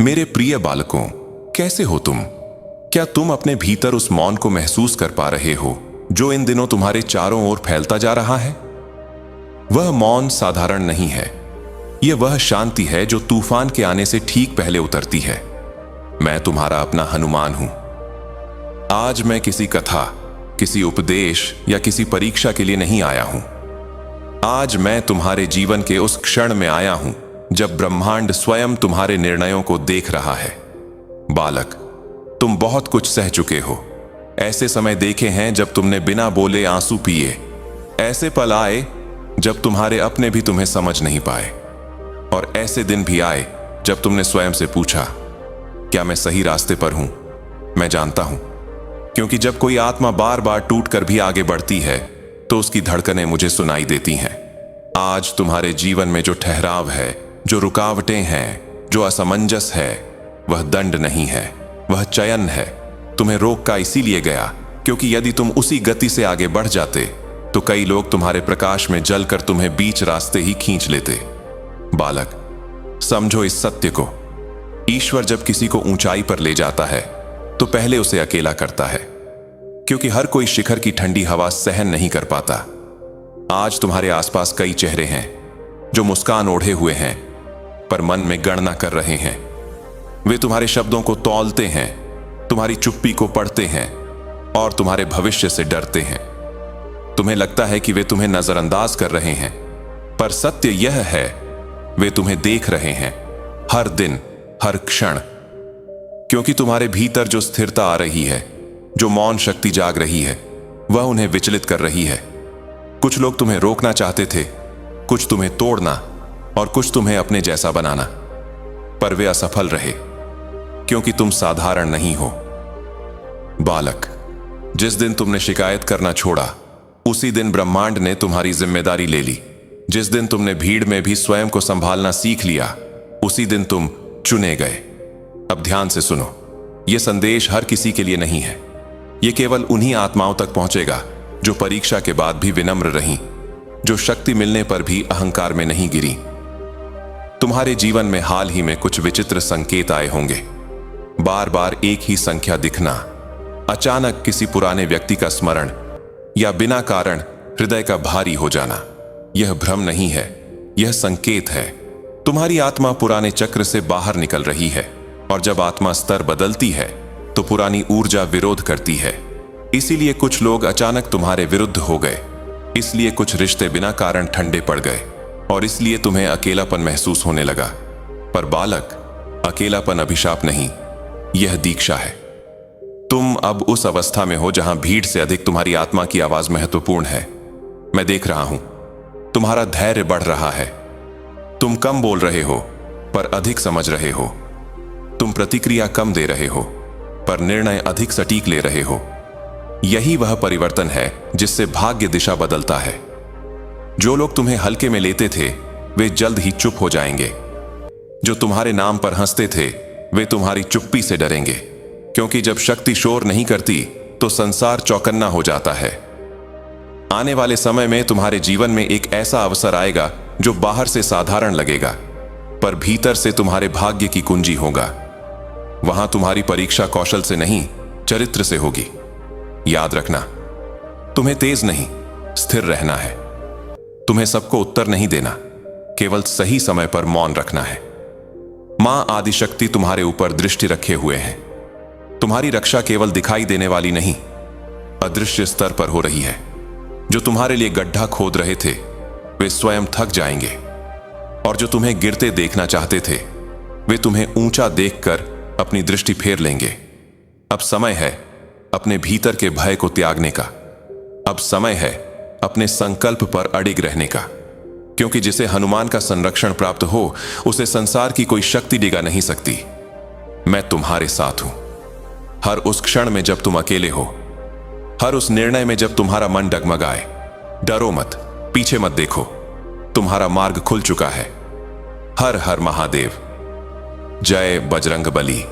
मेरे प्रिय बालकों, कैसे हो तुम? क्या तुम अपने भीतर उस मौन को महसूस कर पा रहे हो जो इन दिनों तुम्हारे चारों ओर फैलता जा रहा है? वह मौन साधारण नहीं है। यह वह शांति है जो तूफान के आने से ठीक पहले उतरती है। मैं तुम्हारा अपना हनुमान हूं। आज मैं किसी कथा, किसी उपदेश या किसी परीक्षा के लिए नहीं आया हूं। आज मैं तुम्हारे जीवन के उस क्षण में आया हूं जब ब्रह्मांड स्वयं तुम्हारे निर्णयों को देख रहा है। बालक, तुम बहुत कुछ सह चुके हो। ऐसे समय देखे हैं जब तुमने बिना बोले आंसू पिए। ऐसे पल आए जब तुम्हारे अपने भी तुम्हें समझ नहीं पाए। और ऐसे दिन भी आए जब तुमने स्वयं से पूछा, क्या मैं सही रास्ते पर हूं? मैं जानता हूं, क्योंकि जब कोई आत्मा बार बार टूट कर भी आगे बढ़ती है तो उसकी धड़कनें मुझे सुनाई देती हैं। आज तुम्हारे जीवन में जो ठहराव है, जो रुकावटें हैं, जो असमंजस है, वह दंड नहीं है, वह चयन है। तुम्हें रोक का इसीलिए गया क्योंकि यदि तुम उसी गति से आगे बढ़ जाते तो कई लोग तुम्हारे प्रकाश में जलकर तुम्हें बीच रास्ते ही खींच लेते। बालक, समझो इस सत्य को। ईश्वर जब किसी को ऊंचाई पर ले जाता है तो पहले उसे अकेला करता है, क्योंकि हर कोई शिखर की ठंडी हवा सहन नहीं कर पाता। आज तुम्हारे आसपास कई चेहरे हैं जो मुस्कान ओढ़े हुए हैं पर मन में गणना कर रहे हैं। वे तुम्हारे शब्दों को तौलते हैं, तुम्हारी चुप्पी को पढ़ते हैं और तुम्हारे भविष्य से डरते हैं। तुम्हें लगता है कि वे तुम्हें नजरअंदाज कर रहे हैं, पर सत्य यह है, वे तुम्हें देख रहे हैं हर दिन, हर क्षण। क्योंकि तुम्हारे भीतर जो स्थिरता आ रही है, जो मौन शक्ति जाग रही है, वह उन्हें विचलित कर रही है। कुछ लोग तुम्हें रोकना चाहते थे, कुछ तुम्हें तोड़ना और कुछ तुम्हें अपने जैसा बनाना, पर वे असफल रहे, क्योंकि तुम साधारण नहीं हो। बालक, जिस दिन तुमने शिकायत करना छोड़ा, उसी दिन ब्रह्मांड ने तुम्हारी जिम्मेदारी ले ली। जिस दिन तुमने भीड़ में भी स्वयं को संभालना सीख लिया, उसी दिन तुम चुने गए। अब ध्यान से सुनो, यह संदेश हर किसी के लिए नहीं है। यह केवल उन्हीं आत्माओं तक पहुंचेगा जो परीक्षा के बाद भी विनम्र रहीं, जो शक्ति मिलने पर भी अहंकार में नहीं गिरी। तुम्हारे जीवन में हाल ही में कुछ विचित्र संकेत आए होंगे। बार बार एक ही संख्या दिखना, अचानक किसी पुराने व्यक्ति का स्मरण, या बिना कारण हृदय का भारी हो जाना। यह भ्रम नहीं है, यह संकेत है। तुम्हारी आत्मा पुराने चक्र से बाहर निकल रही है, और जब आत्मा स्तर बदलती है तो पुरानी ऊर्जा विरोध करती है। इसीलिए कुछ लोग अचानक तुम्हारे विरुद्ध हो गए, इसलिए कुछ रिश्ते बिना कारण ठंडे पड़ गए, और इसलिए तुम्हें अकेलापन महसूस होने लगा। पर बालक, अकेलापन अभिशाप नहीं, यह दीक्षा है। तुम अब उस अवस्था में हो जहां भीड़ से अधिक तुम्हारी आत्मा की आवाज महत्वपूर्ण है। मैं देख रहा हूं, तुम्हारा धैर्य बढ़ रहा है। तुम कम बोल रहे हो पर अधिक समझ रहे हो। तुम प्रतिक्रिया कम दे रहे हो पर निर्णय अधिक सटीक ले रहे हो। यही वह परिवर्तन है जिससे भाग्य दिशा बदलता है। जो लोग तुम्हें हल्के में लेते थे, वे जल्द ही चुप हो जाएंगे। जो तुम्हारे नाम पर हंसते थे, वे तुम्हारी चुप्पी से डरेंगे, क्योंकि जब शक्ति शोर नहीं करती तो संसार चौकन्ना हो जाता है। आने वाले समय में तुम्हारे जीवन में एक ऐसा अवसर आएगा जो बाहर से साधारण लगेगा, पर भीतर से तुम्हारे भाग्य की कुंजी होगा। वहां तुम्हारी परीक्षा कौशल से नहीं, चरित्र से होगी। याद रखना, तुम्हें तेज नहीं, स्थिर रहना है। तुम्हें सबको उत्तर नहीं देना, केवल सही समय पर मौन रखना है। मां आदिशक्ति तुम्हारे ऊपर दृष्टि रखे हुए हैं। तुम्हारी रक्षा केवल दिखाई देने वाली नहीं, अदृश्य स्तर पर हो रही है। जो तुम्हारे लिए गड्ढा खोद रहे थे, वे स्वयं थक जाएंगे, और जो तुम्हें गिरते देखना चाहते थे, वे तुम्हें ऊंचा देखकर अपनी दृष्टि फेर लेंगे। अब समय है अपने भीतर के भय को त्यागने का। अब समय है अपने संकल्प पर अडिग रहने का, क्योंकि जिसे हनुमान का संरक्षण प्राप्त हो, उसे संसार की कोई शक्ति डिगा नहीं सकती। मैं तुम्हारे साथ हूं, हर उस क्षण में जब तुम अकेले हो, हर उस निर्णय में जब तुम्हारा मन डगमगाए। डरो मत, पीछे मत देखो, तुम्हारा मार्ग खुल चुका है। हर हर महादेव। जय बजरंग बली।